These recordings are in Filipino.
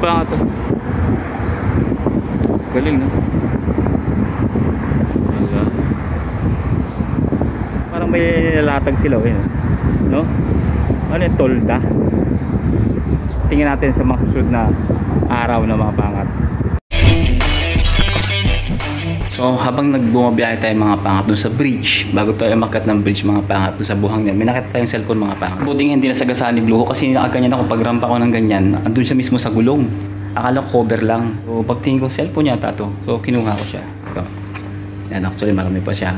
pangat to. Galing, no? Wala. Parang may lalatag sila, no? Ano yung tolda? Tingnan natin sa mga susunod na araw na mga pangat. So habang nagbumabiyahe tayo mga pangat dun sa bridge, bago tayo makat ng bridge mga pangat dun sa buhang niyan, may nakita tayong cellphone mga pangat. Buting hindi nasagasaan ni Blue kasi nakaganyan ako pagrampa ko ng ganyan, andun siya mismo sa gulong. Akala ko cover lang. So pagtingin ko cellphone yata to. So kinuha ko siya. Ito. Yan, actually marami pa siya.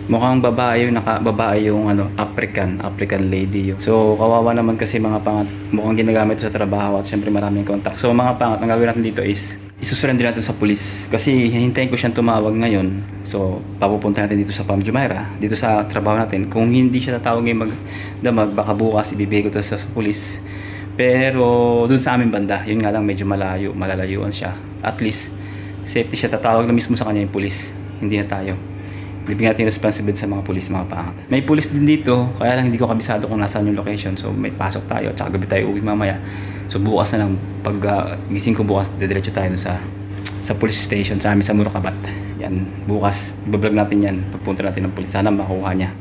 Mukhang babae yung African lady yun. So kawawa naman kasi mga pangat, mukhang ginagamit sa trabaho at syempre maraming contact. So mga pangat, ang gagawin natin dito is isusurrender natin sa pulis kasi hintayin ko siyang tumawag ngayon. So papupunta natin dito sa Pam Jumeirah, dito sa trabaho natin. Kung hindi siya tatawag ngayong magdamag, baka bukas ibibigay ko to sa pulis. Pero dun sa aming banda, yun nga lang medyo malalayuan siya. At least safety siya, tatawag na mismo sa kanya yung pulis, hindi na tayo. Bibigyan natin yung responsibility sa mga pulis mga pangat. May pulis din dito, kaya lang hindi ko kabisado kung nasaan yung location. So may pasok tayo at saka gabi tayo uwi mamaya. So bukas na lang, pag gising ko bukas, didiretso tayo sa police station sa amin sa Murukabat. Yan, bukas ibablog natin yan pagpunta natin ng pulis. Sana makuha niya.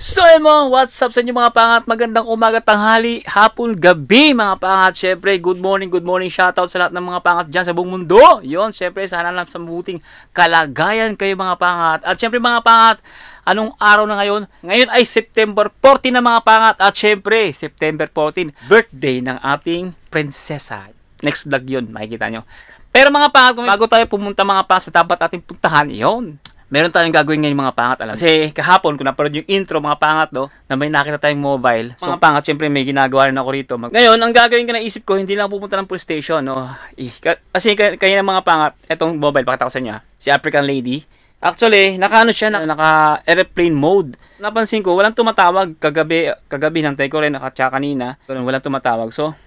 So mo, what's up sa inyo mga pangat? Magandang umaga, tanghali, hapon, gabi mga pangat. Syempre, good morning, shoutout sa lahat ng mga pangat dyan sa buong mundo. Yon, syempre, sana lang sa mabuting kalagayan kayo mga pangat. At syempre mga pangat, anong araw na ngayon? Ngayon ay September 14 na mga pangat. At syempre, September 14, birthday ng ating prinsesa. Next vlog yun, makikita nyo. Pero mga pangat, bago tayo pumunta mga pangat sa dapat ating puntahan, yon, meron tayong gagawin ngayon mga pangat, alam. Kasi kahapon, kung naparod yung intro mga pangat, no, na may nakita tayong mobile. So mga pangat, syempre may ginagawa rin ako rito. Ngayon, ang gagawin ko na isip ko, hindi lang pupunta ng police station, no. Kasi kaya ng mga pangat, etong mobile, pakita ko sa inyo, si African lady. Actually, naka airplane mode. Napansin ko, walang tumatawag kagabi ng tayo ko rin, tsaka kanina, walang tumatawag. So,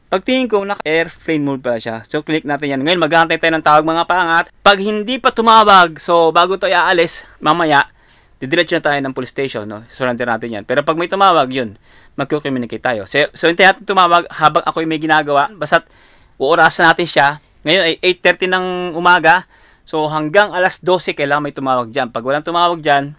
pagtingin ko, naka-airplane mode pala siya. So, click natin yan. Ngayon, maghahantay tayo ng tawag mga pangat. Pag hindi pa tumawag, so, bago tayo aalis, mamaya, didiretso na tayo ng police station, no? Surrender natin yan. Pero pag may tumawag, yun, mag-communicate tayo. So hintayin natin tumawag habang ako may ginagawa. Basta't, uurasan natin siya. Ngayon ay 8:30 ng umaga. So, hanggang alas 12, kailangan may tumawag dyan. Pag walang tumawag dyan,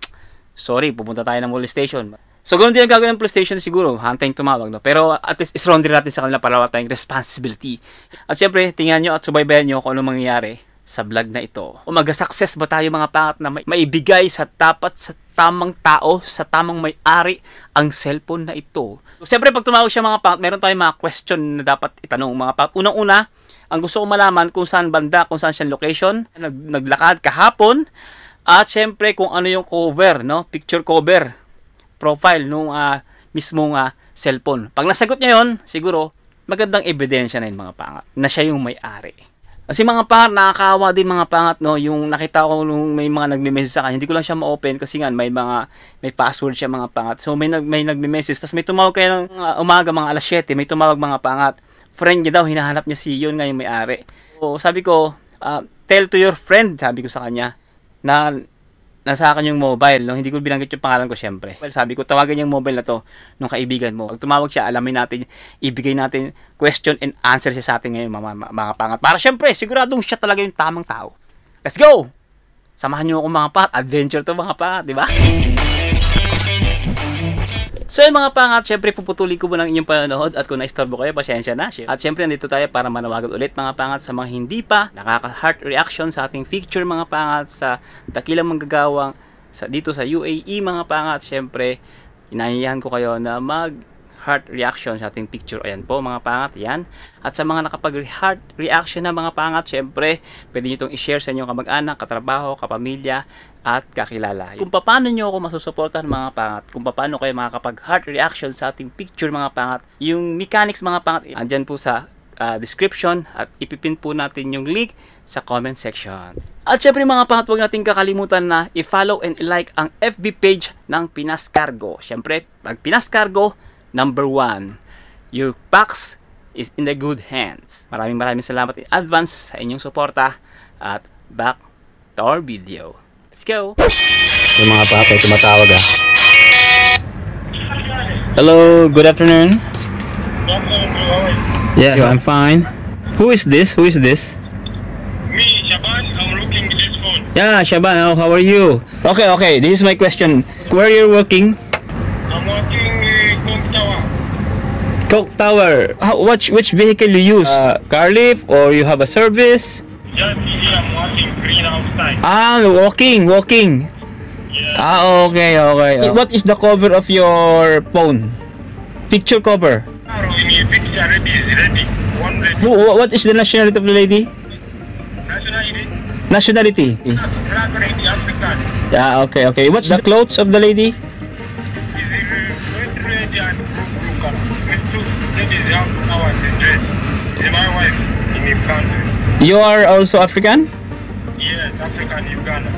sorry, pupunta tayo ng police station. So, ganoon din ang gagawin ng PlayStation siguro, hantayin tumawag, no? Pero at least isronder natin sa kanila para wala tayong responsibility. At syempre, tingnan nyo at subaybayan nyo kung ano mangyayari sa vlog na ito. O mag-success ba tayo mga pangat na maibigay sa tamang tao, sa tamang may-ari ang cellphone na ito. So, syempre, pag tumawag siya mga pangat, meron tayong mga question na dapat itanong mga pangat. Unang-una, ang gusto ko malaman kung saan banda, kung saan siya location, naglakad kahapon, at syempre kung ano yung cover, no? Picture cover profile nung mismong cellphone. Pag nasagot niya yon, siguro magandang ebidensya na yun mga pangat na siya yung may-ari. Kasi mga pangat, nakakaawa din mga pangat, no, yung nakita ko nung may mga nagme-message sa kanya, hindi ko lang siya ma-open kasi nga may password siya mga pangat. So may nagme-message, tapos may tumawag kayo ng umaga mga alas 7, may tumawag mga pangat. Friend niya daw, hinahanap niya si yun nga yung may-ari. So sabi ko, tell to your friend, sabi ko sa kanya, na nasa akin yung mobile, no? Hindi ko binanggit yung pangalan ko syempre. Well, sabi ko, tawagan yung mobile na to nung kaibigan mo. Pag tumawag siya, alamin natin, ibigay natin question and answer siya sa atin ngayon mga pangat. Para syempre, siguradong siya talaga yung tamang tao. Let's go! Samahan niyo ako mga pangat. Adventure to mga pangat, di ba? So yung mga pangat, syempre puputuli ko muna ang inyong panonood at kung naistorbo kayo, pasensya na. At syempre nandito tayo para manawagan ulit mga pangat sa mga hindi pa nakaka-heart reaction sa ating picture mga pangat sa dakilang manggagawang dito sa UAE mga pangat. Syempre, inahiyahan ko kayo na mag-heart reaction sa ating picture. Ayan po mga pangat, yan. At sa mga nakapag-heart reaction na mga pangat, syempre, pwede nyo itong i-share sa inyong kamag-anak, katrabaho, kapamilya, at kakilala. Kung paano nyo ako masusuportahan mga pangat, kung paano kayo makakapag-heart reaction sa ating picture mga pangat, yung mechanics mga pangat, andyan po sa description at ipipin po natin yung link sa comment section. At syempre mga pangat, huwag natin kakalimutan na i-follow and i-like ang FB page ng Pinas Cargo. Syempre, pag Pinas Cargo, number 1, your box is in the good hands. Maraming salamat in advance sa inyong suporta at back to our video. Let's go. Yung mga papay tumatawag ah. Hello, good afternoon. Yeah, I'm fine. Who is this? Who is this? Me, Shaban, I'm looking at this phone. Yeah, Shaban, how are you? Okay, this is my question. Where you're working? I'm working Kong Tower. Coke Tower. Which vehicle you use? Car lift or you have a service? Just here, I'm working green outside. Ah, walking. Yeah. Ah, okay. What is the cover of your phone? Picture cover. In your picture, ready is ready. One ready. What is the nationality of the lady? Nationality. Black ready, African. Yeah, okay. What's the clothes of the lady? Is red and blue color. That is our dress. Is my wife in Uganda. You are also African? Yes, African Uganda.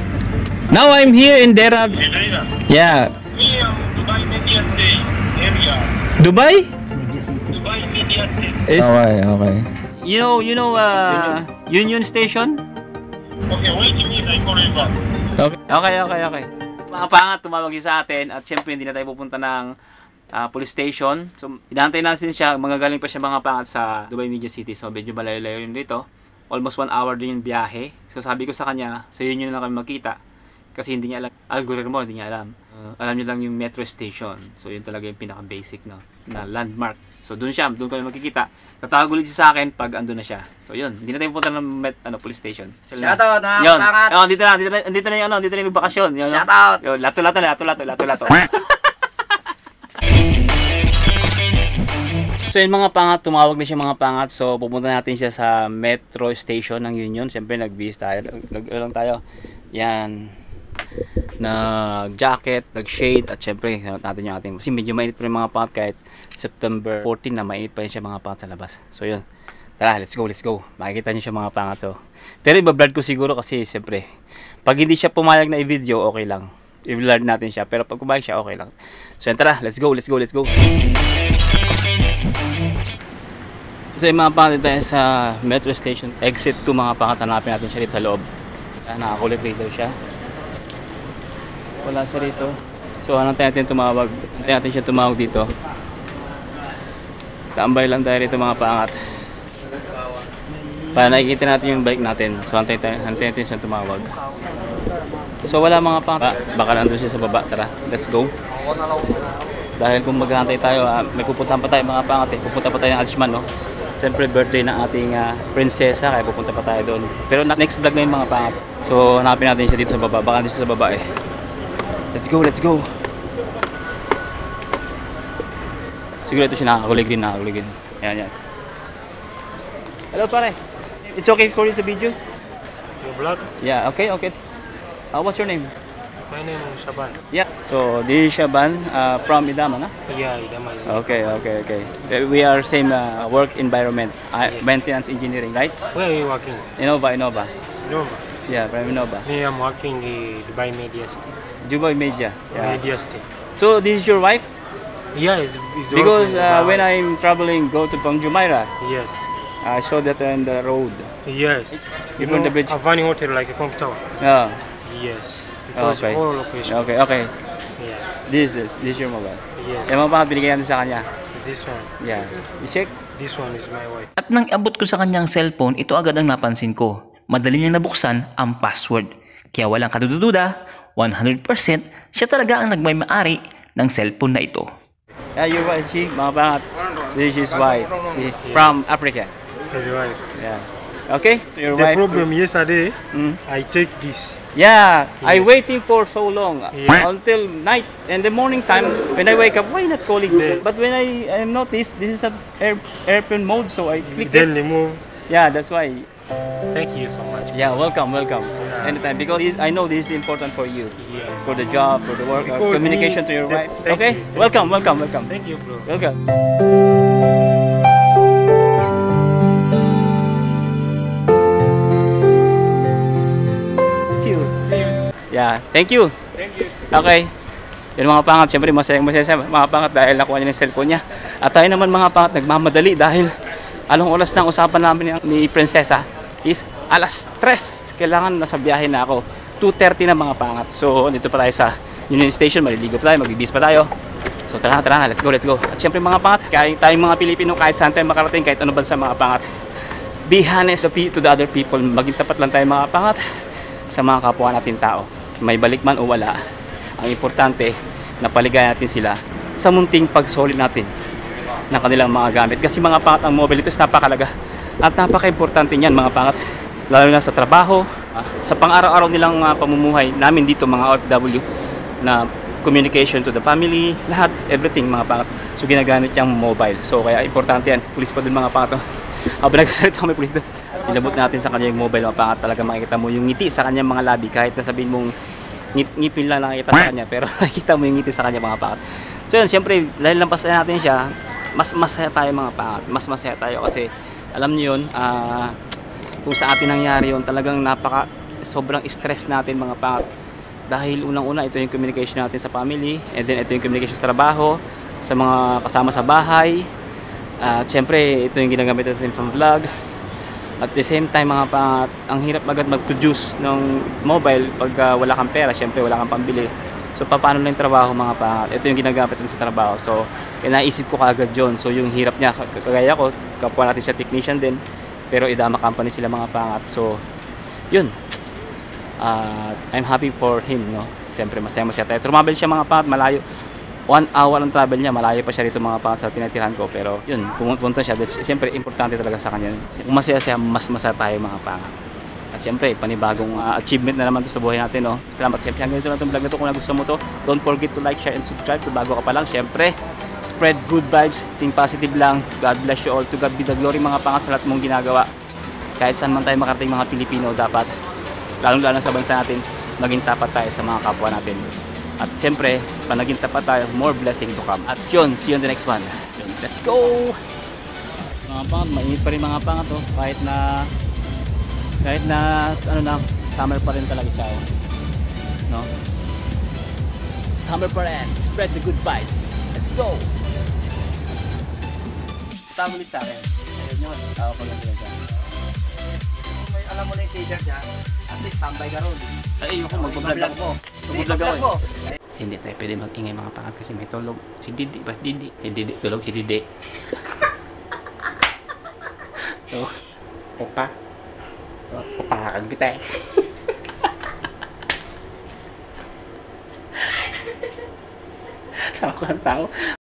Now I'm here in Dera. Nigeria. Yeah. Me, Dubai Media State area. Dubai? Dubai Media State. Okay. You know Union Station? Okay, wait a minute, I call you back. Okay. Mga pangat, tumawag yun sa atin at syempre hindi na tayo pupunta ng police station. So, inaantay natin siya. Magagaling pa siya mga pangat sa Dubai Media City. So, medyo malayo-layo rin dito. Almost 1 hour din yung biyahe. So, sabi ko sa kanya, sa Union na lang kami magkita. Kasi hindi niya alam. Algorithm mo, hindi niya alam. Alam niya lang yung metro station. So, yun talaga yung pinaka-basic na landmark. So, doon kami magkikita. Tatawag ulit siya sa akin pag andun na siya. So, yun. Hindi na tayo pupunta ng police station. Shoutout mga pangat. Dito na yung bakasyon. Shoutout. Yun, lato. So yun mga pangat, tumawag na siya mga pangat. So pupunta natin siya sa metro station ng Union. Siyempre nag-bis tayo. Nag-lang tayo. Yan. Nag-jacket, nag-shade. At siyempre, natin yung ating. Kasi medyo mainit pa rin mga pangat kahit September 14 na mainit pa rin siya mga pangat sa labas. So yun. Tara, let's go. Makikita niyo siya mga pangat. So. Pero ibablad ko siguro kasi siyempre, pag hindi siya pumayag na i-video, okay lang. I-blur natin siya. Pero pag pumayag siya, okay lang. So yun, tara, let's go. So yung mga pangat tayo sa metro station, exit 2 mga pangat, hanapin natin siya dito sa loob. Nakakulit rito siya. Wala siya rito. So antayin natin tumawag. Antayin natin siya tumawag dito. Tambay lang tayo rito mga pangat. Para nakikita natin yung bike natin. So antayin natin siya tumawag. So wala mga pangat. Baka nandun siya sa baba. Tara, let's go. Dahil kung maghahantay tayo, may pupuntahan pa tayo mga pangat. Pupunta pa tayo ng Ajman, no? Siyempre birthday ng ating prinsesa, kaya pupunta pa tayo doon. Pero next vlog na yung mga pangat. So hanapin natin siya dito sa baba. Baka dito sa baba eh. Let's go. Siguro ito siya nakakakulig din. Yan. Hello pare. It's okay for you to video? Your vlog? Yeah, okay. What's your name? My name is Shaban. Yeah. So this is Shaban from Idama, na? Yeah, Idama. Okay. We are same work environment, maintenance engineering, right? Where are you working? Innova. Innova. Yeah, from Innova. Me, I'm working in Dubai Media State. Dubai Media. Yeah. Media State. So this is your wife? Yeah, it's Because working when I'm traveling, go to Bang Jumeirah, Yes. I saw that on the road. Yes. You Even know, the bridge. Avani Hotel, like a Kong Tower. Yeah. Yes. Because Okay. all location. Okay. Yeah. This is your mobile. Yes. Yung mga pangat binigay natin sa kanya. This one. Yeah. You check? This one is my wife. At nang abot ko sa kanyang cellphone, ito agad ang napansin ko. Madali niyang nabuksan ang password. Kaya walang kadududa, 100% siya talaga ang nagmay-maari ng cellphone na ito. Yeah, your wife, mga pangat. This is his wife. See, from Africa. His wife. Yeah. Okay? So your The wife. problem yesterday, Mm. I take this. Yeah, I waiting for so long Yeah. until night and the morning time when I wake up. Why not calling? The- But when I notice this is the airplane mode, so I click Then it. remove. Yeah, that's why. Thank you so much. Yeah, welcome. Anytime because I know this is important for you, Yes. for the job, for the work, Because communication me- to your that- wife. thank Okay, you, thank welcome. Thank you, bro. Welcome. See you. Yeah, thank you. Okay. Yun mga pangat, syempre masaya mga pangat dahil nakuha niya yung cellphone niya. At tayo naman mga pangat nagmamadali dahil anong oras na usapan namin ni Prinsesa is 3:00. Kailangan nasa biyahe na ako. 2:30 na mga pangat. So, dito pa tayo sa Union Station. Maliligo pa tayo, magbibis pa tayo. So, tara na, let's go. At syempre mga pangat, kaya tayong mga Pilipino, kahit saan tayo makarating, kahit ano bansa mga pangat, be honest to the other people. Maging tapat lang tayo mga pangat sa mga kapwa natin tao. May balik man o wala, ang importante, napaligayan natin sila sa munting pagsolid natin ng kanilang mga gamit. Kasi mga pangat, ang mobile ito is napakalaga at napaka-importante niyan mga pangat, lalo na sa trabaho, sa pang-araw-araw nilang pamumuhay namin dito mga OFW, na communication to the family, lahat, everything mga pangat. So ginagamit yung mobile. So kaya importante yan. Police pa dun mga pangat. Habang nagsasalita kami police doon, ilabot natin sa kanya yung mobile mga pangat. Talaga makikita mo yung ngiti sa kanyang mga labi, kahit na sabihin mong ngipin lang nakikita sa kanya, pero nakikita mo yung ngiti sa kanya mga pangat. So yun, syempre, dahil lampasan natin siya, mas masaya tayo mga pangat. Mas masaya tayo kasi alam niyo yun, kung sa atin nangyari yun, talagang sobrang stress natin mga pangat. Dahil unang-una, ito yung communication natin sa family, and then ito yung communication sa trabaho, sa mga kasama sa bahay, at syempre ito yung ginagamit natin from vlog. At the same time mga pangat, ang hirap agad mag-produce ng mobile pag wala kang pera, syempre wala kang pambili. So paano lang yung trabaho mga pangat, ito yung ginagamit natin sa trabaho. So naisip ko kaagad yun. So yung hirap niya, kagaya ko, kapwa natin siya technician din, pero idama company sila mga pangat. So yun, I'm happy for him, no? Siyempre masaya tayo. Trumabel siya mga pangat, malayo. 1 hour ang travel niya, malayo pa siya rito mga pangat sa tinatirahan ko. Pero yun, pumunta siya. Siyempre importante talaga sa kanya. Kung masaya siya, mas masaya tayo mga pangat. At siyempre, panibagong achievement na naman to sa buhay natin, no? Salamat. Siyempre, hanggang dito lang itong vlog na to. Kung nagustuhan mo to, don't forget to like, share, and subscribe. Kung bago ka pa lang, siyempre, spread good vibes, think positive lang. God bless you all. To God be the glory mga pangat sa lahat mong ginagawa. Kahit saan man tayo makarating mga Pilipino, dapat lalong-lalo sa bansa natin, maging tapat tayo sa mga kapwa natin. At siyempre, pag naging tapat tayo, more blessing to come. At yun, see you on the next one. Let's go! Mga pangat, mainit pa rin mga pangat, oh. Kahit na ano na, summer pa rin talaga siya, oh. No? Summer pa rin. Spread the good vibes. Let's go! Tama ulit sa akin. Ayun yun. Tawa ko lang yun siya. May alam mo na yung t-shirt niya, at least tambay ka ron. Ay, ako, magbablog ako. Magbablog ako eh. Hindi tayo pwede mag-ingay mga pangat kasi may tulog. Si Didi, ba? Didi. Eh, Didi. Tulog si Didi. Oh. Opa. Opa, kita eh. Tama ko ang tao.